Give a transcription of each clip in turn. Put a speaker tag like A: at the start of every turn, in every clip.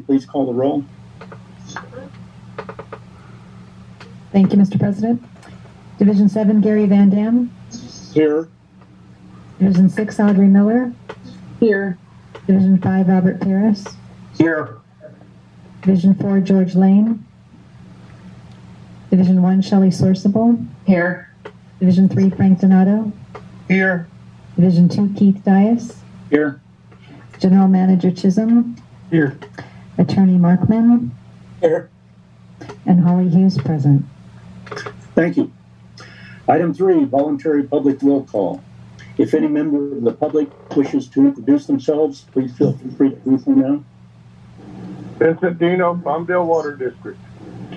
A: please call the roll?
B: Thank you, Mr. President. Division 7, Gary Van Dam.
A: Here.
B: Division 6, Audrey Miller.
C: Here.
B: Division 5, Robert Paris.
A: Here.
B: Division 4, George Lane. Division 1, Shelley Sourceable.
C: Here.
B: Division 3, Frank Donato.
A: Here.
B: Division 2, Keith Dias.
A: Here.
B: General Manager Chisholm.
A: Here.
B: Attorney Markman.
A: Here.
B: And Holly Hughes present.
A: Thank you. Item 3, voluntary public roll call. If any member of the public wishes to introduce themselves, please feel free to do so now.
D: Vincent Dino, Palmdale Water District.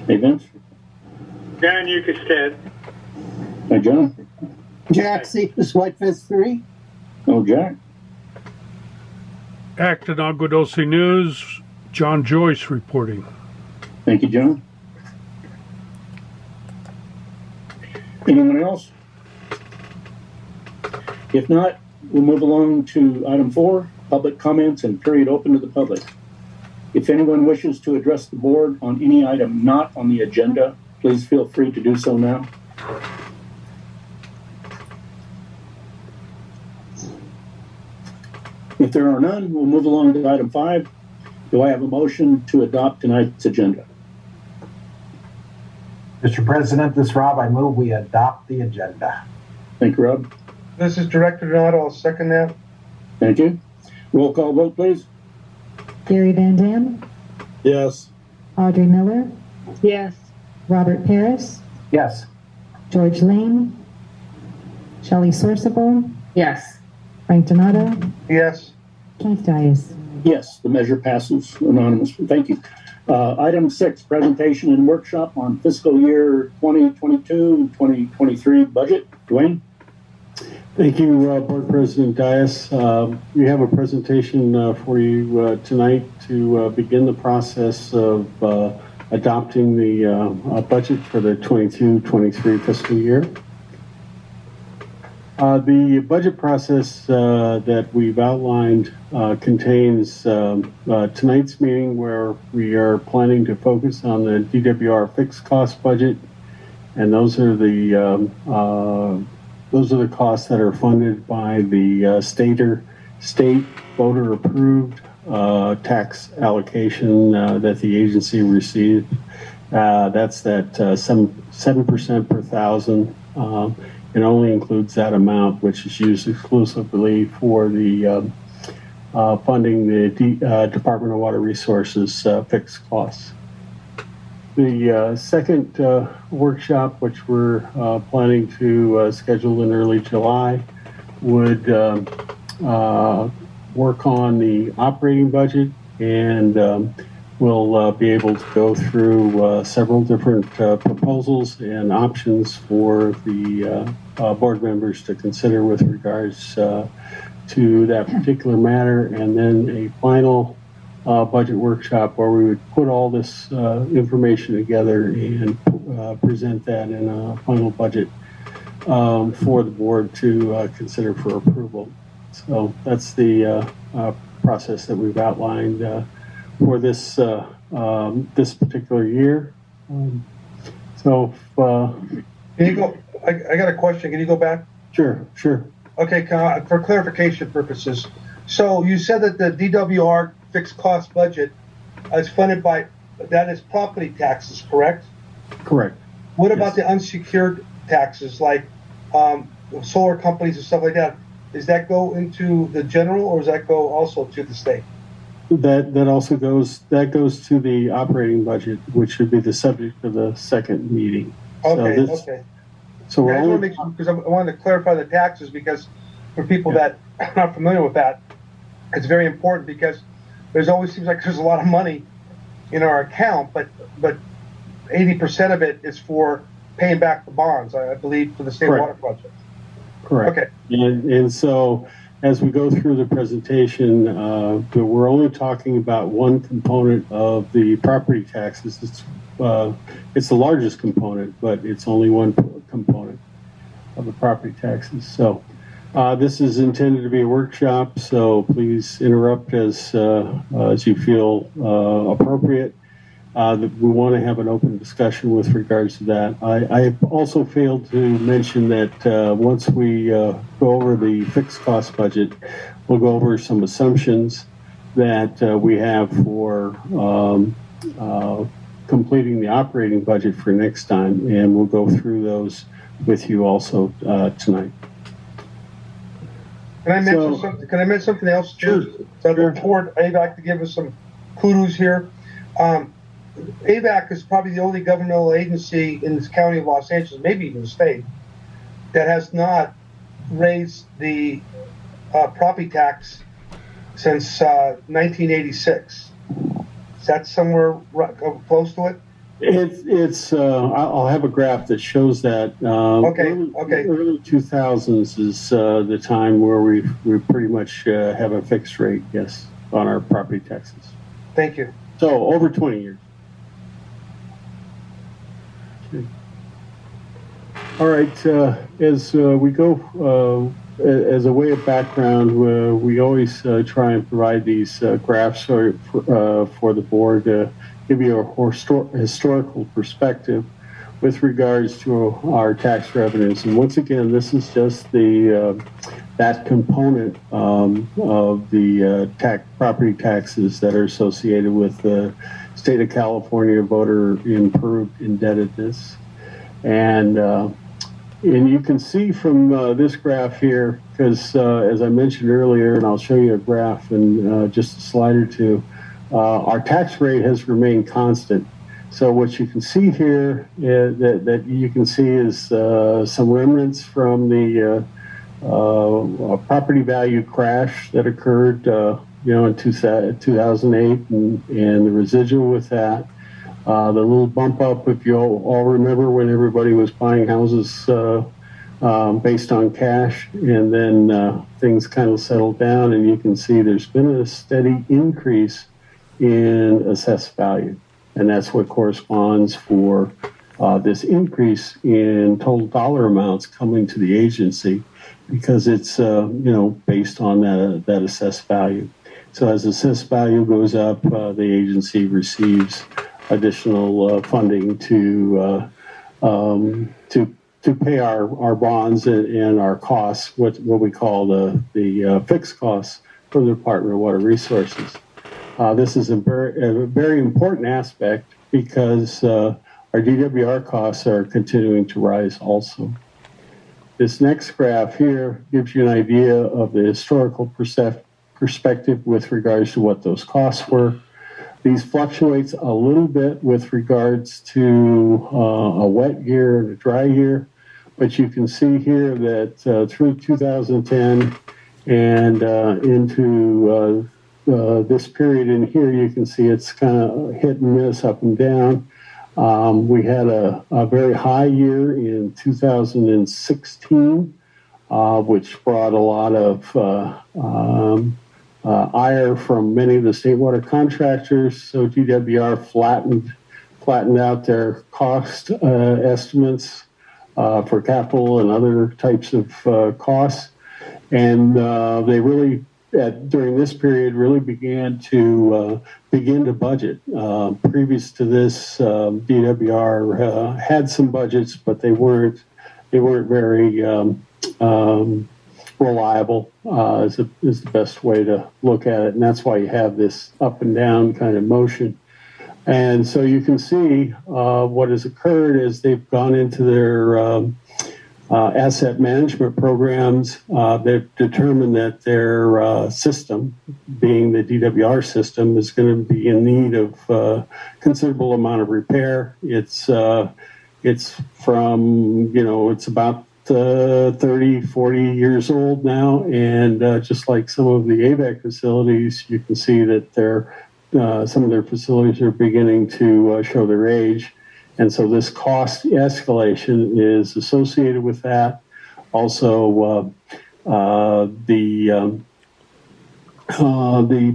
A: Hey, Vince.
D: John Ukasted.
A: Hi, John.
E: Jack Cephas, Whitefist 3.
A: Oh, Jack.
F: Acton Aguadosi News, John Joyce reporting.
A: Thank you, John. Anyone else? If not, we'll move along to item 4, public comments and period open to the public. If anyone wishes to address the board on any item not on the agenda, please feel free to do so now. If there are none, we'll move along to item 5. Do I have a motion to adopt tonight's agenda?
G: Mr. President, this is Rob. I move we adopt the agenda.
A: Thank you, Rob.
D: This is Director Donato. I'll second that.
A: Thank you. Roll call vote, please.
B: Gary Van Dam.
A: Yes.
B: Audrey Miller.
C: Yes.
B: Robert Paris.
G: Yes.
B: George Lane. Shelley Sourceable.
C: Yes.
B: Frank Donato.
D: Yes.
B: Keith Dias.
A: Yes, the measure passes unanimously. Thank you. Item 6, presentation and workshop on fiscal year 2022-2023 budget. Dwayne?
H: Thank you, Board President Dias. We have a presentation for you tonight to begin the process of adopting the budget for the 22-23 fiscal year. The budget process that we've outlined contains tonight's meeting, where we are planning to focus on the DWR fixed cost budget, and those are the costs that are funded by the state voter approved tax allocation that the agency received. That's that 7% per thousand. It only includes that amount, which is used exclusively for the funding the Department of Water Resources fixed costs. The second workshop, which we're planning to schedule in early July, would work on the operating budget, and we'll be able to go through several different proposals and options for the board members to consider with regards to that particular matter, and then a final budget workshop where we would put all this information together and present that in a final budget for the board to consider for approval. So that's the process that we've outlined for this this particular year. Can
D: you go? I got a question. Can you go back?
H: Sure.
D: Okay, for clarification purposes. So you said that the DWR fixed cost budget is funded by, that is property taxes, correct?
H: Correct.
D: What about the unsecured taxes, like solar companies and stuff like that? Does that go into the general, or does that go also to the state?
H: That also goes to the operating budget, which would be the subject of the second meeting.
D: Okay. So I want to make sure, because I wanted to clarify the taxes, because for people that are not familiar with that, it's very important, because there's always seems like there's a lot of money in our account, but 80% of it is for paying back the bonds, I believe, for the state water project.
H: Correct.
D: Okay.
H: And so as we go through the presentation, we're only talking about one component of the property taxes. It's the largest component, but it's only one component of the property taxes. So This is intended to be a workshop, so please interrupt as you feel appropriate. We want to have an open discussion with regards to that. I also failed to mention that once we go over the fixed cost budget, we'll go over some assumptions that we have for completing the operating budget for next time, and we'll go through those with you also tonight.
D: Can I mention something? Can I mention something else too?
H: Sure.
D: So I'd look toward AVAC to give us some kudos here. AVAC is probably the only governmental agency in this county of Los Angeles, maybe even the state, that has not raised the property tax since 1986. Is that somewhere close to it?
H: It's I'll have a graph that shows that. Early 2000s is the time where we pretty much have a fixed rate, yes, on our property taxes.
D: Thank you.
H: So over 20 years. Okay. All right, as we go, as a way of background, we always try and provide these graphs for the board to give you a historical perspective with regards to our tax revenues. And once again, this is just the that component of the property taxes that are associated with the state of California voter improved indebtedness. And you can see from this graph here, because as I mentioned earlier, and I'll show you a graph in just a slide or two, our tax rate has remained constant. So what you can see here that you can see is some remnants from the property value crash that occurred, in 2008, and the residual with that. The little bump up, if you all remember, when everybody was buying houses based on cash, and then things kind of settled down, and you can see there's been a steady increase in assessed value. And that's what corresponds for this increase in total dollar amounts coming to the agency, because it's based on that assessed value. So as assessed value goes up, the agency receives additional funding to pay our bonds and our costs, what we call the fixed costs for the Department of Water Resources. This is a very important aspect, because our DWR costs are continuing to rise also. This next graph here gives you an idea of the historical perspective with regards to what those costs were. These fluctuates a little bit with regards to a wet year and a dry year, but you can see here that through 2010 and into this period in here, you can see it's kind of hit and miss, up and down. We had a very high year in 2016, which brought a lot of ire from many of the state water contractors. So DWR flattened out their cost estimates for capital and other types of costs, and they really, during this period, really began to budget. Previous to this, DWR had some budgets, but they weren't very reliable. Is the best way to look at it, and that's why you have this up and down kind of motion. And so you can see what has occurred is they've gone into their asset management programs. They've determined that their system, being the DWR system, is going to be in need of considerable amount of repair. It's from, it's about 30, 40 years old now, and just like some of the AVEC facilities, you can see that some of their facilities are beginning to show their age. And so this cost escalation is associated with that. Also, the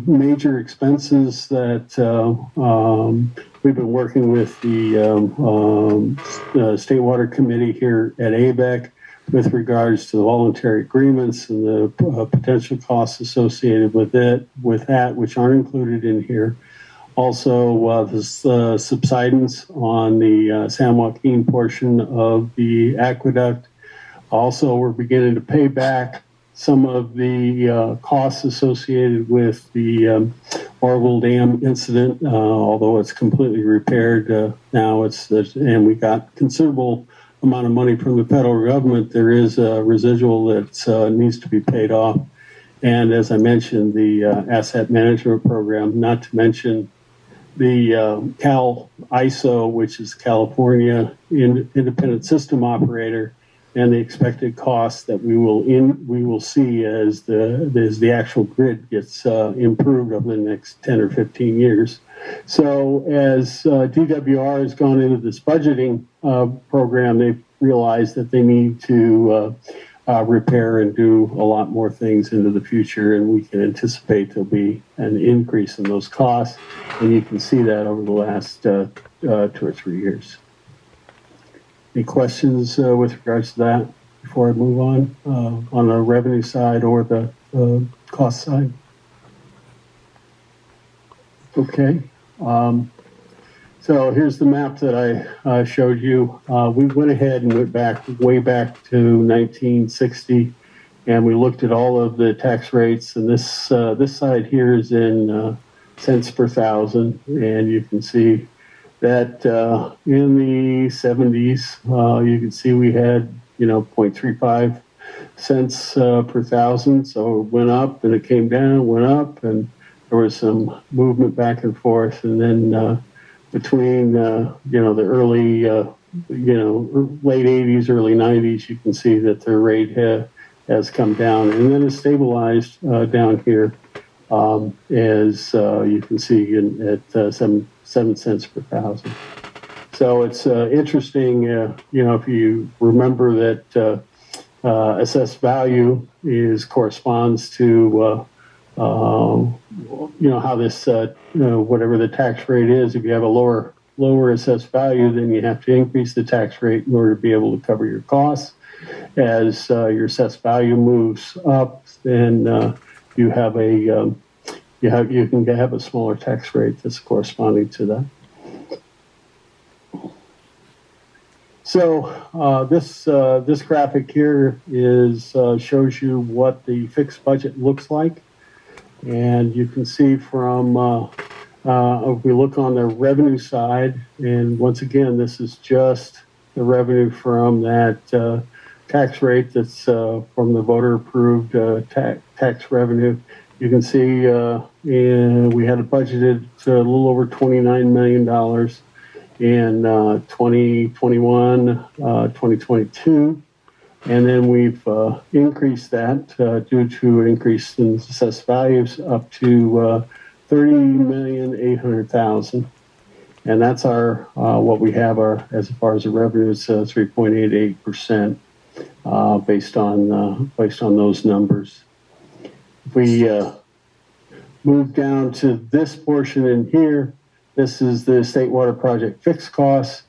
H: major expenses that we've been working with the State Water Committee here at ABEC, with regards to the voluntary agreements and the potential costs associated with that, which aren't included in here. Also, the subsidence on the San Joaquin portion of the aqueduct. Also, we're beginning to pay back some of the costs associated with the Orville Dam incident, although it's completely repaired now. And we got considerable amount of money from the federal government. There is a residual that needs to be paid off. And as I mentioned, the asset management program, not to mention the Cal ISO, which is California Independent System Operator, and the expected costs that we will see as the actual grid gets improved over the next 10 or 15 years. So as DWR has gone into this budgeting program, they've realized that they need to repair and do a lot more things into the future, and we can anticipate there'll be an increase in those costs, and you can see that over the last 2 or 3 years. Any questions with regards to that before I move on the revenue side or the cost side? Okay. So here's the map that I showed you. We went ahead and went way back to 1960, and we looked at all of the tax rates. And this side here is in cents per thousand, and you can see that in the 70s, you can see we had 0.35 cents per thousand. So it went up and it came down, went up, and there was some movement back and forth. And then between the early late 80s, early 90s, you can see that the rate has come down, and then it's stabilized down here as you can see at 7 cents per thousand. So it's interesting, if you remember that assessed value corresponds to how this whatever the tax rate is. If you have a lower assessed value, then you have to increase the tax rate in order to be able to cover your costs. As your assessed value moves up, then you have you can have a smaller tax rate that's corresponding to that. So this graphic here shows you what the fixed budget looks like, and you can see from if we look on the revenue side, and once again, this is just the revenue from that tax rate that's from the voter-approved tax revenue. You can see we had budgeted a little over $29 million in 2021, 2022, and then we've increased that due to an increase in assessed values up to $30,800,000, and that's our what we have as far as the revenue is 3.88% based on those numbers. If we move down to this portion in here, this is the State Water Project fixed costs,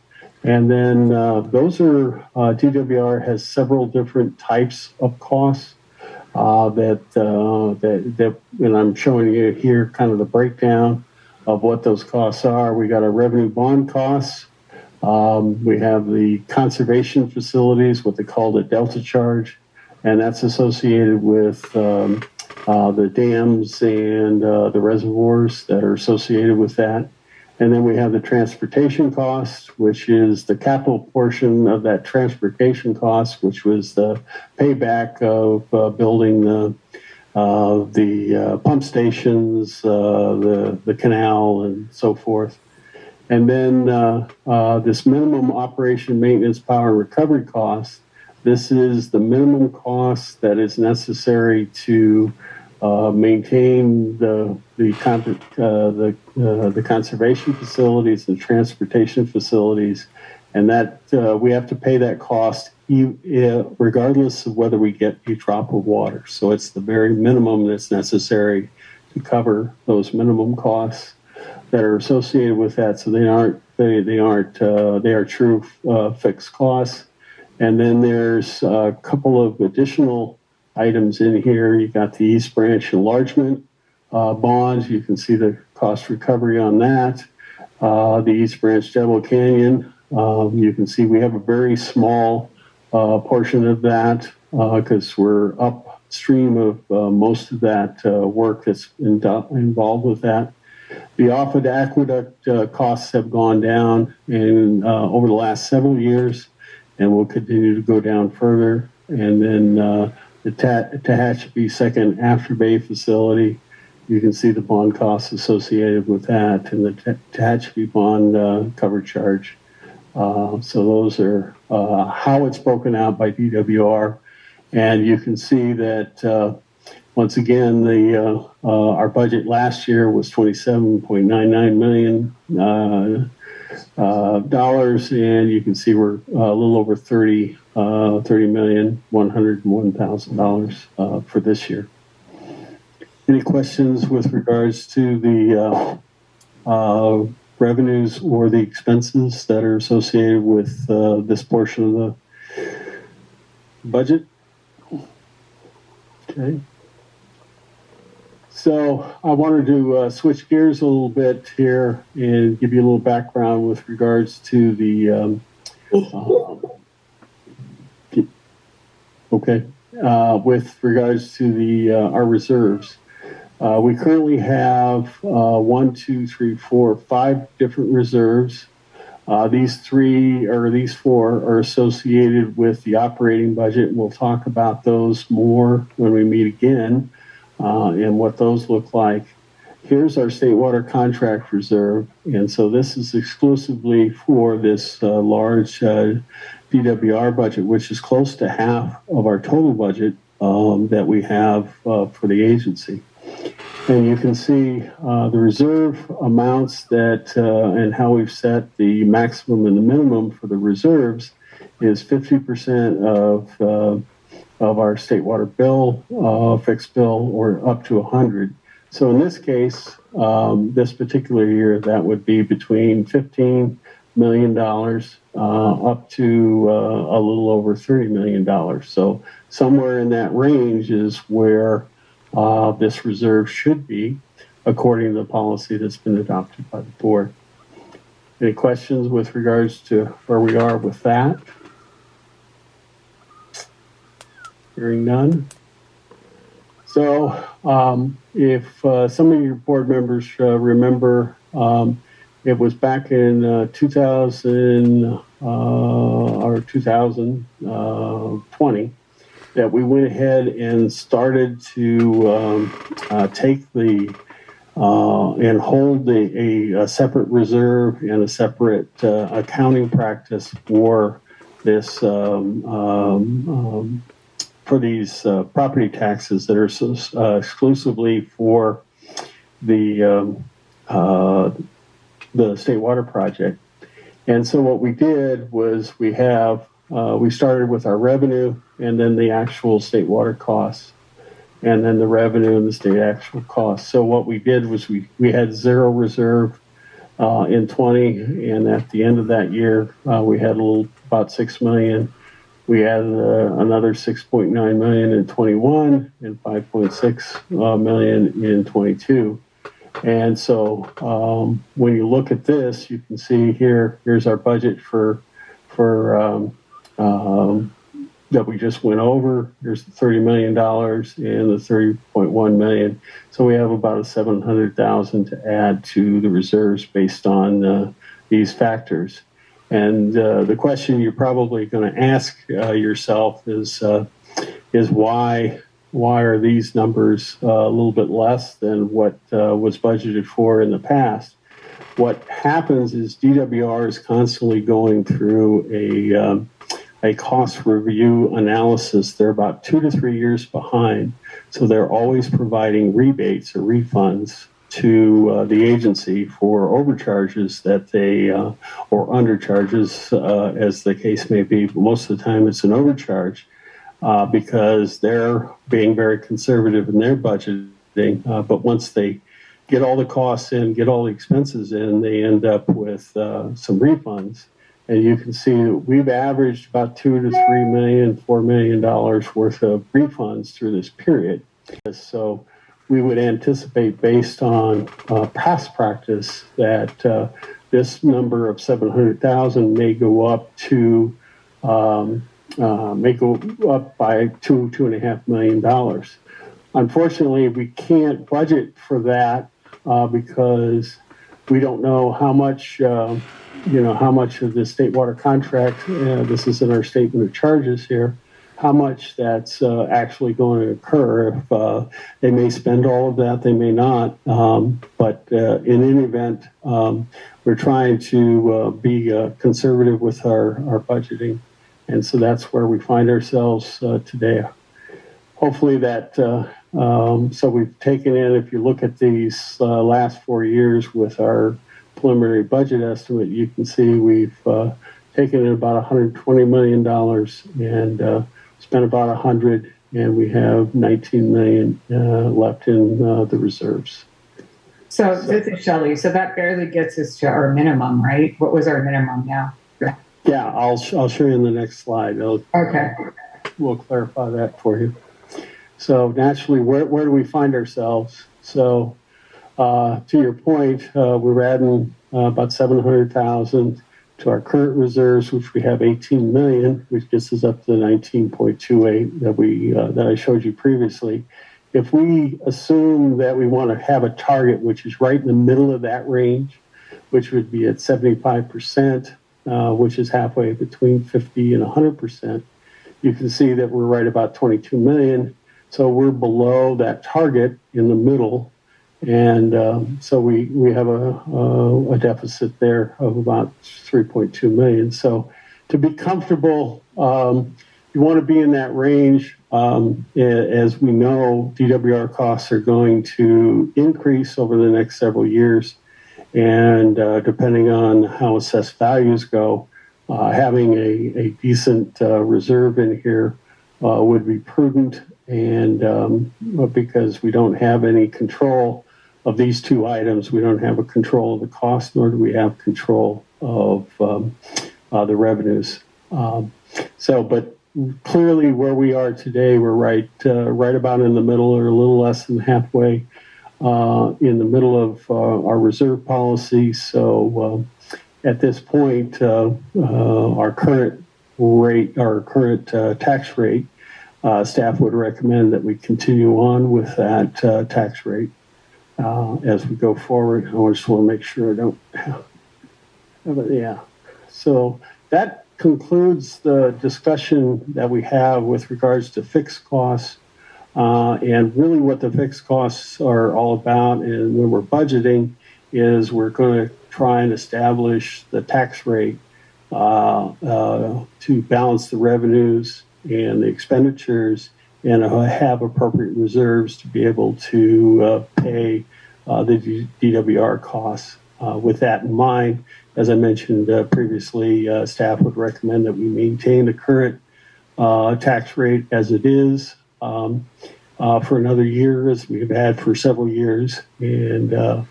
H: and then those are DWR has several different types of costs that and I'm showing you here kind of the breakdown of what those costs are. We got our revenue bond costs. We have the conservation facilities, what they call the delta charge, and that's associated with the dams and the reservoirs that are associated with that. And then we have the transportation cost, which is the capital portion of that transportation cost, which was the payback of building the pump stations, the canal, and so forth. And then this minimum operation, maintenance, power, and recovery cost. This is the minimum cost that is necessary to maintain the conservation facilities, the transportation facilities, and that we have to pay that cost regardless of whether we get a drop of water. So it's the very minimum that's necessary to cover those minimum costs that are associated with that. So they are true fixed costs. And then there's a couple of additional items in here. You got the East Branch enlargement bonds. You can see the cost recovery on that. The East Branch Devil Canyon. You can see we have a very small portion of that because we're upstream of most of that work that's involved with that. The Offord Aqueduct costs have gone down over the last several years and will continue to go down further. And then the Tehachapi Second Afterbay facility, you can see the bond costs associated with that and the Tehachapi bond cover charge. So those are how it's broken out by DWR. And you can see that once again, our budget last year was $27.99 million dollars, and you can see we're a little over $30,101,000 for this year. Any questions with regards to the revenues or the expenses that are associated with this portion of the budget? Okay. So I wanted to switch gears a little bit here and give you a little background with regards to the with regards to the our reserves. We currently have 5 different reserves. These four are associated with the operating budget. We'll talk about those more when we meet again. And what those look like. Here's our state water contract reserve. And so this is exclusively for this large DWR budget, which is close to half of our total budget that we have for the agency. And you can see the reserve amounts that and how we've set the maximum and the minimum for the reserves is 50% of our state water bill, fixed bill, or up to 100. So in this case, this particular year, that would be between $15 million up to a little over $30 million. So somewhere in that range is where this reserve should be, according to the policy that's been adopted by the board. Any questions with regards to where we are with that? Hearing none. So if some of your board members remember, it was back in 2020 that we went ahead and started to take and hold a separate reserve and a separate accounting practice for this for these property taxes that are exclusively for the state water project. And so what we did was we started with our revenue and then the actual state water costs, and then the revenue and the state actual costs. So what we did was we had zero reserve in 20, and at the end of that year, we had about $6 million. We added another $6.9 million in 21 and $5.6 million in 22. And so when you look at this, you can see here's our budget for that we just went over. Here's the $30 million and the $30.1 million. So we have about $700,000 to add to the reserves based on these factors. And the question you're probably going to ask yourself is why are these numbers a little bit less than what was budgeted for in the past? What happens is DWR is constantly going through a cost review analysis. They're about 2 to 3 years behind, so they're always providing rebates or refunds to the agency for overcharges that they or undercharges, as the case may be. But most of the time, it's an overcharge because they're being very conservative in their budgeting. But once they get all the costs in, get all the expenses in, they end up with some refunds. And you can see that we've averaged about $2 to $3 million, $4 million worth of refunds through this period. So we would anticipate, based on past practice, that this number of 700,000 may go up to may go up by $2.5 million. Unfortunately, we can't budget for that because we don't know how much how much of the state water contract. This is in our statement of charges here. How much that's actually going to occur. If they may spend all of that, they may not. But in any event, we're trying to be conservative with our budgeting. And so that's where we find ourselves today. Hopefully that, so we've taken in, if you look at these last 4 years with our preliminary budget estimate, you can see we've taken in about $120 million and spent about 100, and we have 19 million left in the reserves.
C: So this is Shelley. So that barely gets us to our minimum, right? What was our minimum now?
H: Yeah, I'll show you in the next slide.
C: Okay.
H: We'll clarify that for you. So naturally, where do we find ourselves? So to your point, we're adding about 700,000 to our current reserves, which we have 18 million, which gets us up to the 19.28 that I showed you previously. If we assume that we want to have a target which is right in the middle of that range, which would be at 75%, which is halfway between 50 and 100%, you can see that we're right about 22 million. So we're below that target in the middle. And so we have a deficit there of about 3.2 million. So to be comfortable, you want to be in that range. As we know, DWR costs are going to increase over the next several years. And depending on how assessed values go, having a decent reserve in here would be prudent. And because we don't have any control of these two items, we don't have a control of the cost, nor do we have control of the revenues. But clearly, where we are today, we're right about in the middle, or a little less than halfway in the middle of our reserve policy. So at this point, our current rate, our current tax rate, staff would recommend that we continue on with that tax rate as we go forward. I just want to make sure I don't have it. Yeah. So that concludes the discussion that we have with regards to fixed costs. And really what the fixed costs are all about, and when we're budgeting, is we're going to try and establish the tax rate to balance the revenues and the expenditures, and have appropriate reserves to be able to pay the DWR costs. With that in mind, as I mentioned previously, staff would recommend that we maintain the current tax rate as it is for another year, as we've had for several years, and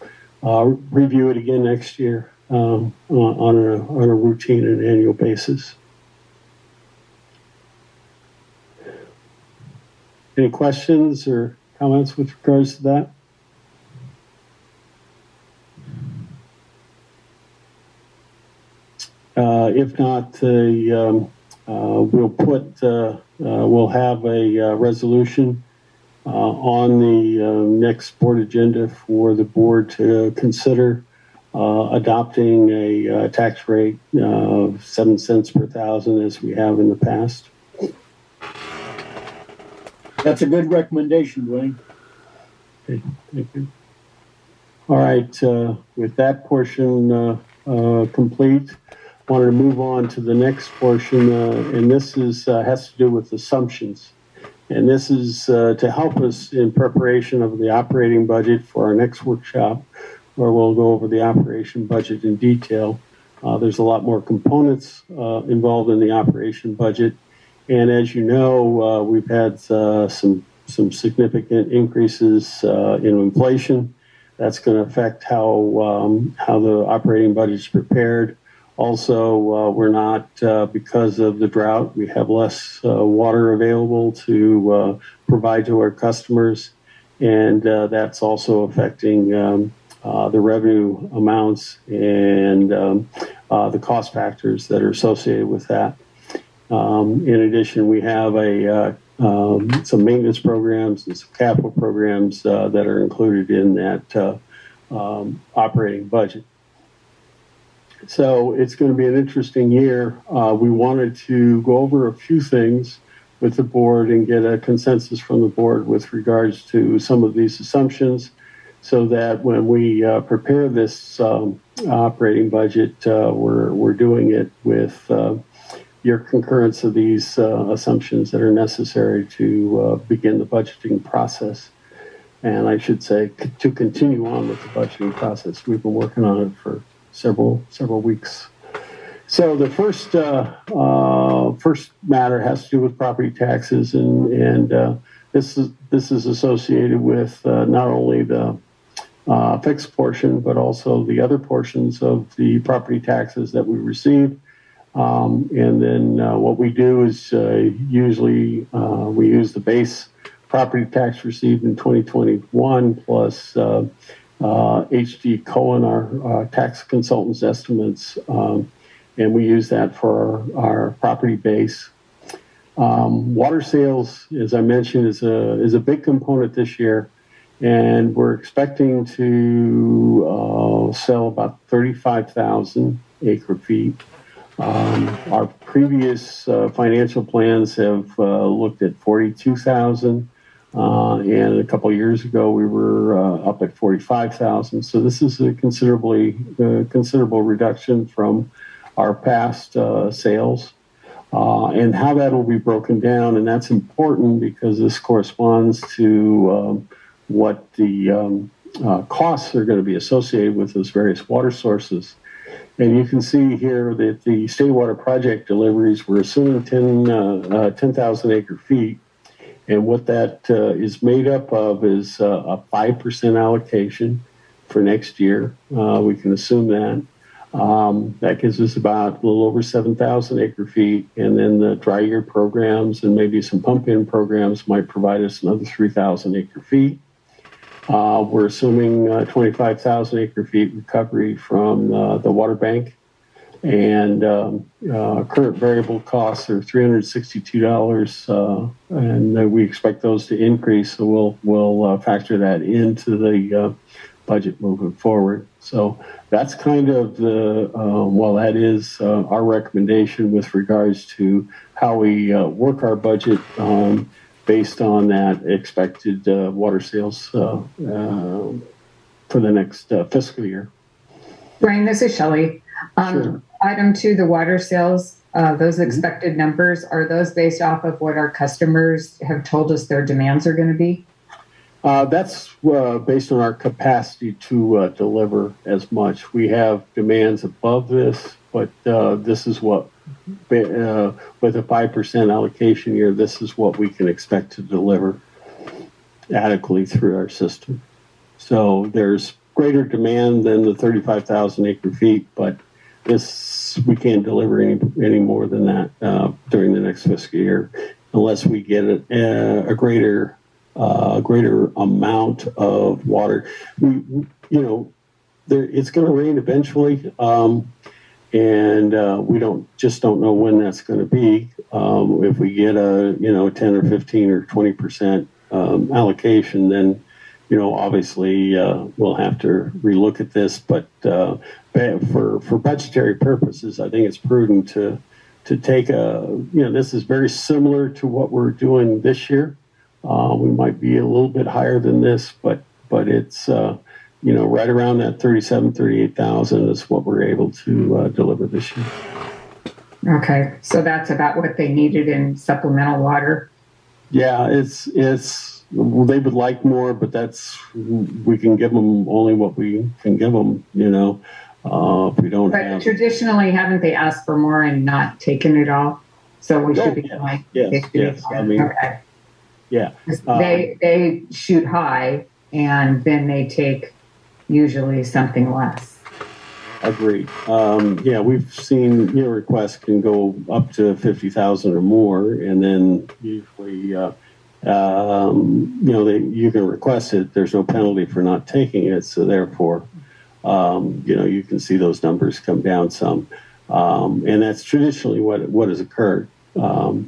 H: review it again next year on a routine and annual basis. Any questions or comments with regards to that? If not, we'll have a resolution on the next board agenda for the board to consider adopting a tax rate of 7 cents per thousand, as we have in the past.
A: That's a good recommendation, Dwayne.
H: Okay, thank you. All right, with that portion complete, I wanted to move on to the next portion, and this is has to do with assumptions. And this is to help us in preparation of the operating budget for our next workshop, where we'll go over the operation budget in detail. There's a lot more components involved in the operation budget. And as you know, we've had some significant increases in inflation. That's going to affect how the operating budget is prepared. Also, we're not, because of the drought, we have less water available to provide to our customers. And that's also affecting the revenue amounts and the cost factors that are associated with that. In addition, we have some maintenance programs and some capital programs that are included in that operating budget. So it's going to be an interesting year. We wanted to go over a few things with the board and get a consensus from the board with regards to some of these assumptions, so that when we prepare this operating budget, we're doing it with your concurrence of these assumptions that are necessary to begin the budgeting process. And I should say, to continue on with the budgeting process. We've been working on it for several weeks. So the first matter has to do with property taxes, and this is associated with not only the fixed portion, but also the other portions of the property taxes that we receive. And then what we do is usually we use the base property tax received in 2021 plus HD Cohen, our tax consultant's estimates, and we use that for our property base. Water sales, as I mentioned, is a big component this year, and we're expecting to sell about 35,000 acre feet. Our previous financial plans have looked at 42,000. And a couple of years ago, we were up at 45,000. So this is a considerable reduction from our past sales. And how that will be broken down, and that's important because this corresponds to what the costs are going to be associated with those various water sources. And you can see here that the state water project deliveries, we're assuming 10,000 acre feet. And what that is made up of is a 5% allocation for next year. We can assume that. That gives us about a little over 7,000 acre feet. And then the dry year programs and maybe some pump-in programs might provide us another 3,000 acre feet. We're assuming 25,000 acre feet recovery from the water bank. And current variable costs are $362, and we expect those to increase. So we'll factor that into the budget moving forward. So that's kind of that is our recommendation with regards to how we work our budget based on that expected water sales for the next fiscal year.
C: Brian, this is Shelley.
H: Sure.
C: Item 2, the water sales, those expected numbers, are those based off of what our customers have told us their demands are going to be?
H: That's based on our capacity to deliver as much. We have demands above this, but this is what, with a 5% allocation year, this is what we can expect to deliver adequately through our system. So there's greater demand than the 35,000 acre feet, but we can't deliver any more than that during the next fiscal year, unless we get a greater amount of water. It's going to rain eventually, and we don't know when that's going to be. If we get a 10 or 15 or 20% allocation, then obviously we'll have to relook at this. But for budgetary purposes, I think it's prudent to take this is very similar to what we're doing this year. We might be a little bit higher than this, but it's right around that 38,000 is what we're able to deliver this year.
C: Okay, so that's about what they needed in supplemental water.
H: Yeah, they would like more, but we can give them only what we can give them. If we don't.
C: But traditionally, haven't they asked for more and not taken it all? So we should be like,
H: yes.
C: Okay.
H: Yeah.
C: They shoot high and then they take usually something less.
H: Agreed. Yeah, we've seen your requests can go up to 50,000 or more, and then usually, you can request it. There's no penalty for not taking it, so therefore, you can see those numbers come down some, and that's traditionally what has occurred. They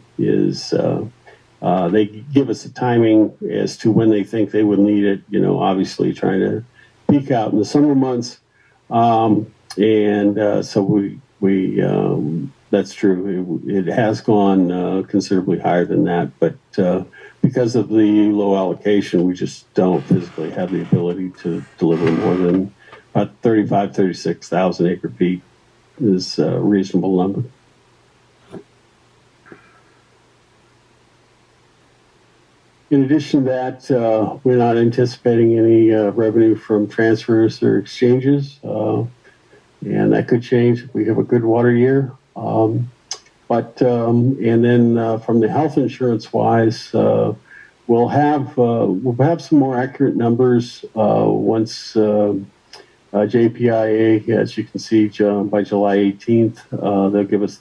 H: give us a timing as to when they think they would need it. Obviously trying to peak out in the summer months. So we that's true. It has gone considerably higher than that, but because of the low allocation, we just don't physically have the ability to deliver more than about 36,000 acre feet is a reasonable number. In addition to that, we're not anticipating any revenue from transfers or exchanges. And that could change if we have a good water year. And then from the health insurance wise, we'll have some more accurate numbers once JPIA, as you can see, by July 18th, they'll give us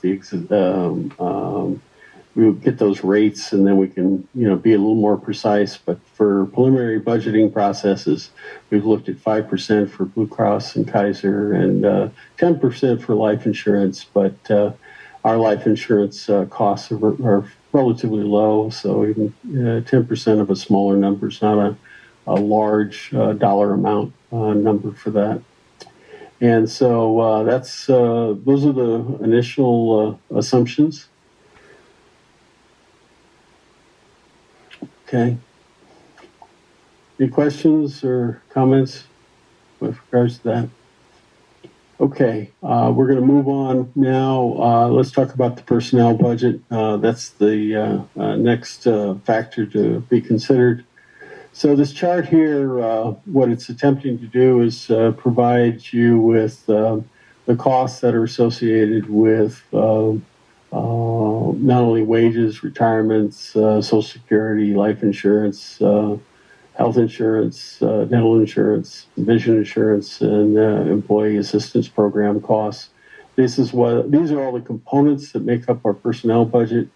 H: we will get those rates, and then we can, be a little more precise. But for preliminary budgeting processes, we've looked at 5% for Blue Cross and Kaiser and 10% for life insurance. But our life insurance costs are relatively low, so even 10% of a smaller number is not a large dollar amount number for that. And so those are the initial assumptions. Okay. Any questions or comments with regards to that? Okay, we're going to move on now. Let's talk about the personnel budget. That's the next factor to be considered. So this chart here, what it's attempting to do is provide you with the costs that are associated with not only wages, retirements, Social Security, life insurance, health insurance, dental insurance, vision insurance, and employee assistance program costs. These are all the components that make up our personnel budget.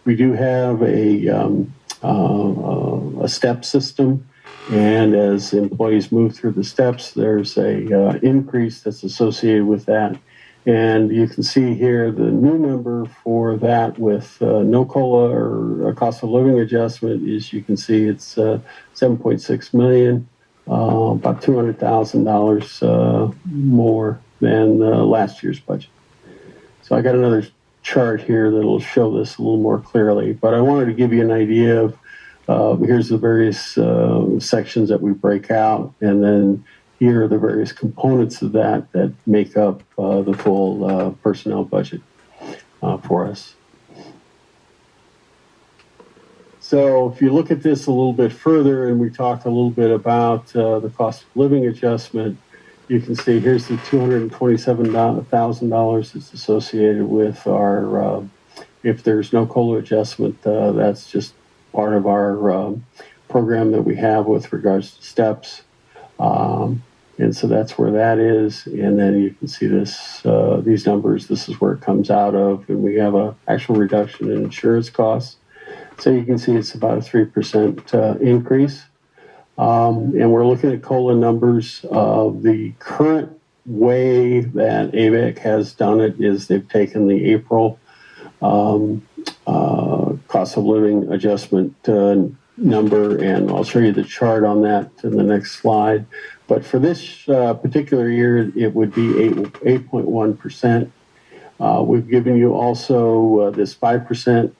H: We do have a step system, and as employees move through the steps, there's a increase that's associated with that. And you can see here the new number for that with no COLA or a cost of living adjustment is, you can see it's $7.6 million, about $200,000 more than last year's budget. So I got another chart here that'll show this a little more clearly, but I wanted to give you an idea of here's the various sections that we break out, and then here are the various components of that make up the full personnel budget for us. So if you look at this a little bit further, and we talk a little bit about the cost of living adjustment, you can see here's the $227,000 that's associated with our, if there's no COLA adjustment, that's just part of our program that we have with regards to steps. And so that's where that is. And then you can see this, these numbers, this is where it comes out of. And we have an actual reduction in insurance costs. So you can see it's about a 3% increase. And we're looking at COLA numbers. The current way that Avek has done it is they've taken the April cost of living adjustment number, and I'll show you the chart on that in the next slide. But for this particular year, it would be 8.1%. We've given you also this 5%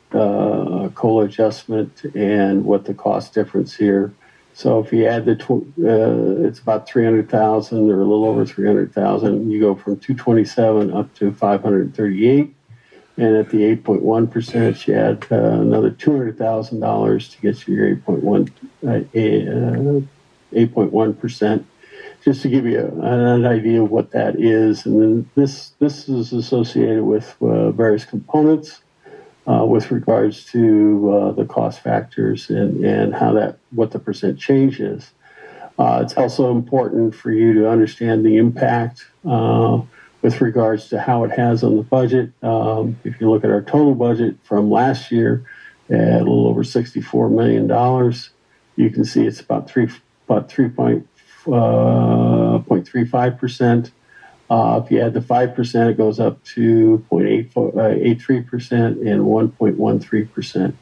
H: COLA adjustment and what the cost difference here. So if you add it's about 300,000 or a little over 300,000. You go from 227 up to 538. And at the 8.1%, you add another $200,000 to get you your 8.1%, just to give you an idea of what that is. And then this is associated with various components with regards to the cost factors and what the percent change is. It's also important for you to understand the impact with regards to how it has on the budget. If you look at our total budget from last year, at a little over $64 million, you can see it's about 3.35%. If you add the 5%, it goes up to 0.83% and 1.13%.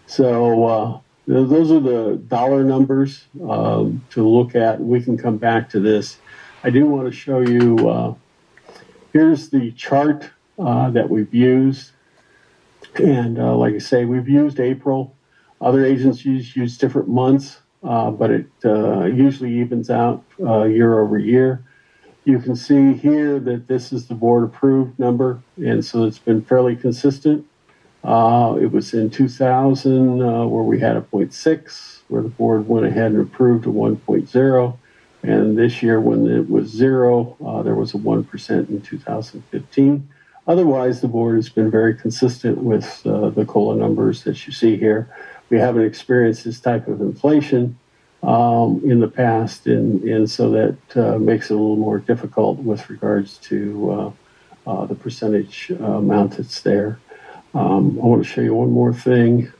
H: So those are the dollar numbers to look at. We can come back to this. I do want to show you, here's the chart that we've used. And like I say, we've used April. Other agencies use different months, but it usually evens out year over year. You can see here that this is the board approved number, and so it's been fairly consistent. It was in 2000 where we had a 0.6, where the board went ahead and approved a 1.0. And this year, when it was 0, there was a 1% in 2015. Otherwise, the board has been very consistent with the COLA numbers that you see here. We haven't experienced this type of inflation in the past, and so that makes it a little more difficult with regards to the percentage amount that's there. I want to show you one more thing.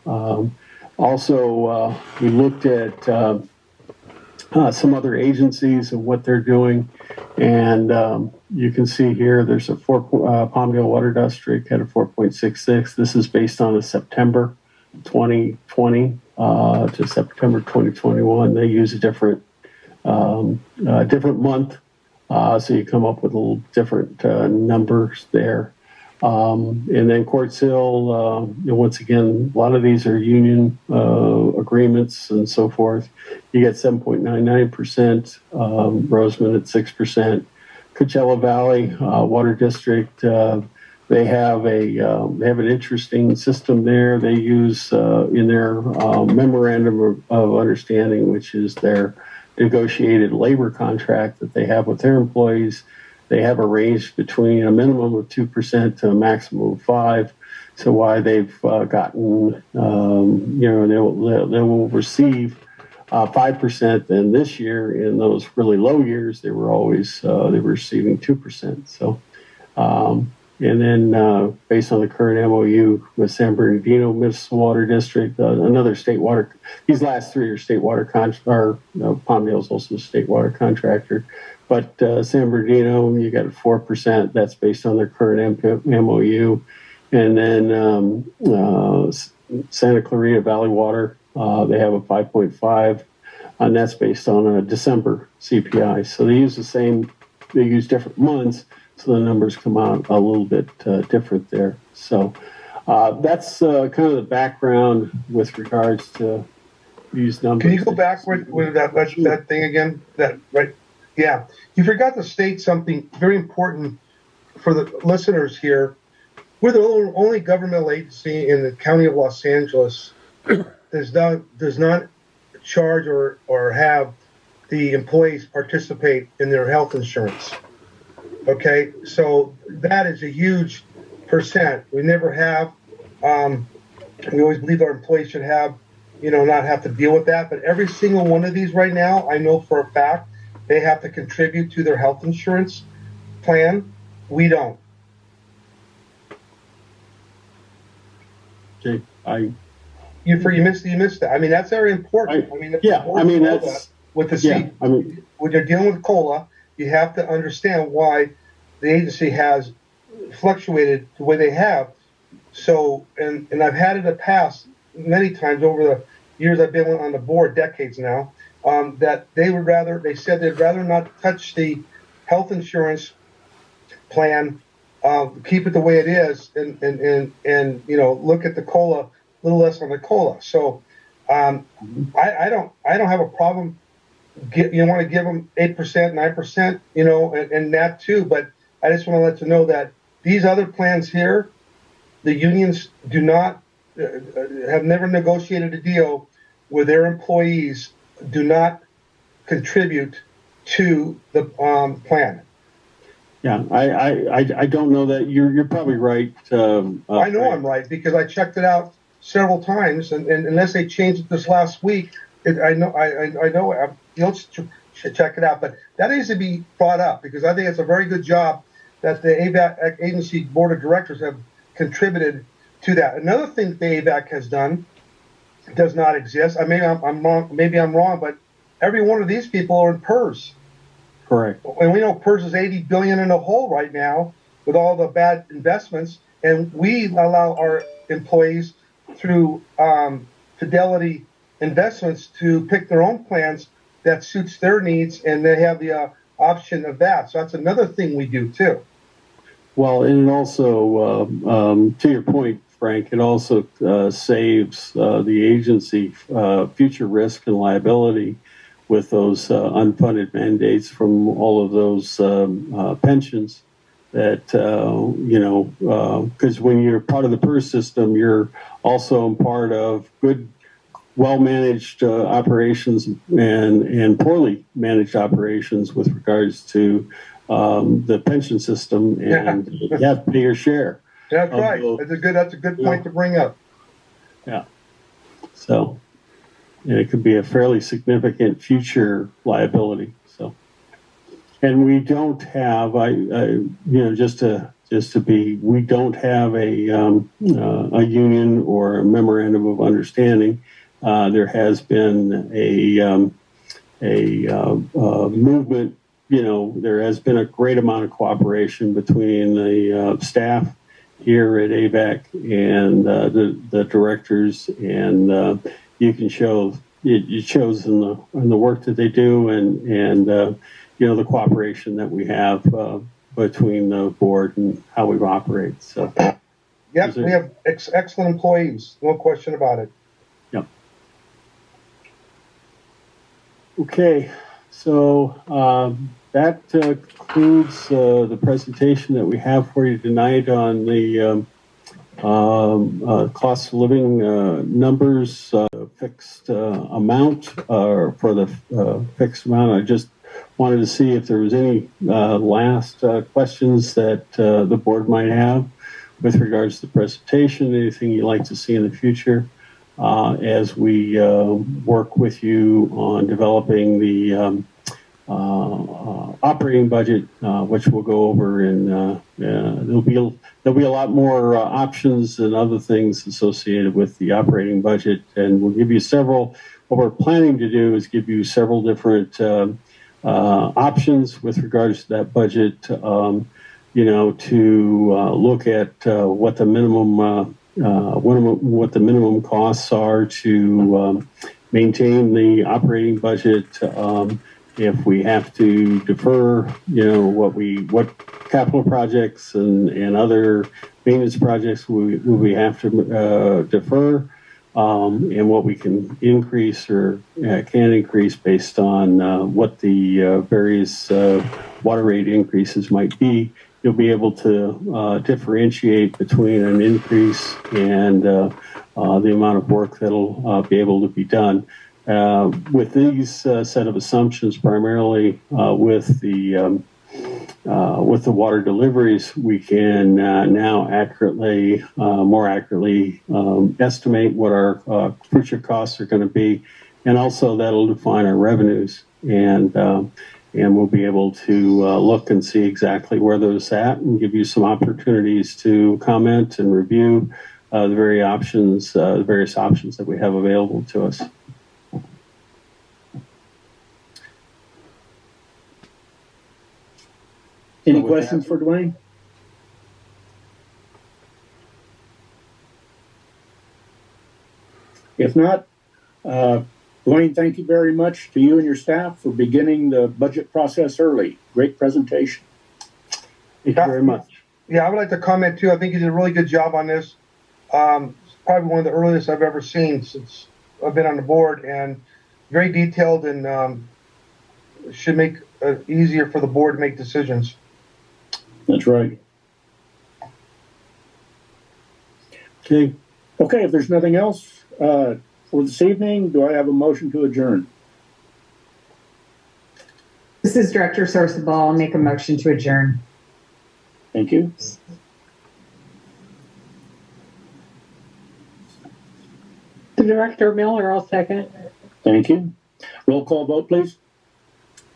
H: Also, we looked at some other agencies and what they're doing, and you can see here there's a Palmdale Water District had a 4.66. This is based on the September 2020 to September 2021. They use a different month, so you come up with a little different numbers there. And then Quartz Hill, once again, a lot of these are union agreements and so forth. You get 7.99%, Roseman at 6%. Coachella Valley Water District, they have an interesting system there. They use in their memorandum of understanding, which is their negotiated labor contract that they have with their employees. They have a range between a minimum of 2% to a maximum of 5%. So why they've gotten, they will receive 5%. Then this year, in those really low years, they were always they were receiving 2%. So, and then based on the current MOU with San Bernardino Municipal Water District, another state water. These last three are state water Palmdale is also a state water contractor. But San Bernardino, you got 4%. That's based on their current MOU. And then Santa Clarita Valley Water, they have a 5.5, and that's based on a December CPI. So they use they use different months, so the numbers come out a little bit different there. So that's kind of the background with regards to these numbers.
D: Can you go back with that thing again? Right? Yeah, you forgot to state something very important for the listeners here. We're the only governmental agency in the county of Los Angeles that does not charge or have the employees participate in their health insurance. Okay, so that is a huge percent. We never have. We always believe our employees should have, not have to deal with that. But every single one of these right now, I know for a fact, they have to contribute to their health insurance plan. We don't.
H: Okay,
D: you missed that. I mean, that's very important. That's with the seat. When you're dealing with COLA, you have to understand why the agency has fluctuated the way they have. So, and I've had it in the past many times over the years I've been on the board, decades now. That they said they'd rather not touch the health insurance plan, keep it the way it is, and look at the COLA, a little less on the COLA. So I don't have a problem. You want to give them 8%, 9%, and that too. But I just want to let you know that these other plans here, the unions do not have never negotiated a deal where their employees do not contribute to the plan.
H: Yeah, I don't know that you're probably right.
D: I know I'm right because I checked it out several times, and unless they changed it this last week, I know you'll check it out. But that needs to be brought up because I think it's a very good job that the AVAC agency board of directors have contributed to that. Another thing that the AVAC has done does not exist. I mean, I'm wrong. Maybe I'm wrong, but every one of these people are in PERS.
H: Correct.
D: And we know PERS is $80 billion in a hole right now with all the bad investments, and we allow our employees through Fidelity Investments to pick their own plans that suits their needs, and they have the option of that. So that's another thing we do too.
H: Well, and it also, to your point, Frank, it also saves the agency future risk and liability with those unfunded mandates from all of those pensions that, because when you're part of the PERS system, you're also part of good, well-managed operations and poorly managed operations with regards to the pension system, and you have to pay your share.
D: That's right. That's a good point to bring up.
H: Yeah. So, and it could be a fairly significant future liability. So, and we don't have, we don't have a union or a memorandum of understanding. There has been a movement. There has been a great amount of cooperation between the staff here at AVAC and the directors, and you can show it shows in the work that they do, and the cooperation that we have between the board and how we operate. So,
D: yep, we have excellent employees, no question about it.
H: Yep. Okay, so that concludes the presentation that we have for you tonight on the cost of living numbers, fixed amount, for the fixed amount. I just wanted to see if there was any last questions that the board might have with regards to the presentation, anything you'd like to see in the future as we work with you on developing the operating budget, which we'll go over, and there'll be a lot more options and other things associated with the operating budget, and we'll give you several. What we're planning to do is give you several different options with regards to that budget. To look at what the minimum costs are to maintain the operating budget. If we have to defer, what capital projects and other maintenance projects we have to defer, and what we can increase or can increase based on what the various water rate increases might be. You'll be able to differentiate between an increase and the amount of work that'll be able to be done. With these set of assumptions, primarily with the water deliveries, we can now more accurately estimate what our future costs are going to be, and also that'll define our revenues, and we'll be able to look and see exactly where those at, and give you some opportunities to comment and review the various options that we have available to us.
A: Any questions for Dwayne? If not, Dwayne, thank you very much to you and your staff for beginning the budget process early. Great presentation.
H: Thank you very much.
D: Yeah, I would like to comment too. I think you did a really good job on this. It's probably one of the earliest I've ever seen since I've been on the board, and very detailed, and should make it easier for the board to make decisions.
A: That's right.
H: Okay.
A: Okay, if there's nothing else for this evening, do I have a motion to adjourn?
C: This is Director Sorsabal. I'll make a motion to adjourn.
A: Thank you.
I: Director Miller, I'll second.
A: Thank you. Roll call vote, please.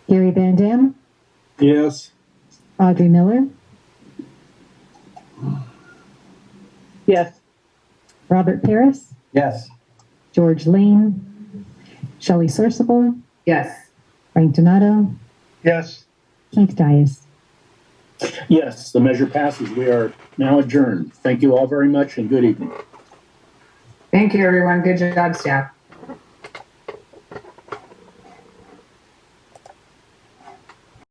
B: Gary Van Dam,
F: Yes.
B: Audrey Miller,
I: Yes.
B: Robert Paris,
G: Yes.
B: George Lane, Shelley Sourceable,
C: Yes.
B: Frank Donato,
D: Yes.
B: Keith Dias.
A: Yes, the measure passes. We are now adjourned. Thank you all very much and good evening.
C: Thank you, everyone. Good job, staff.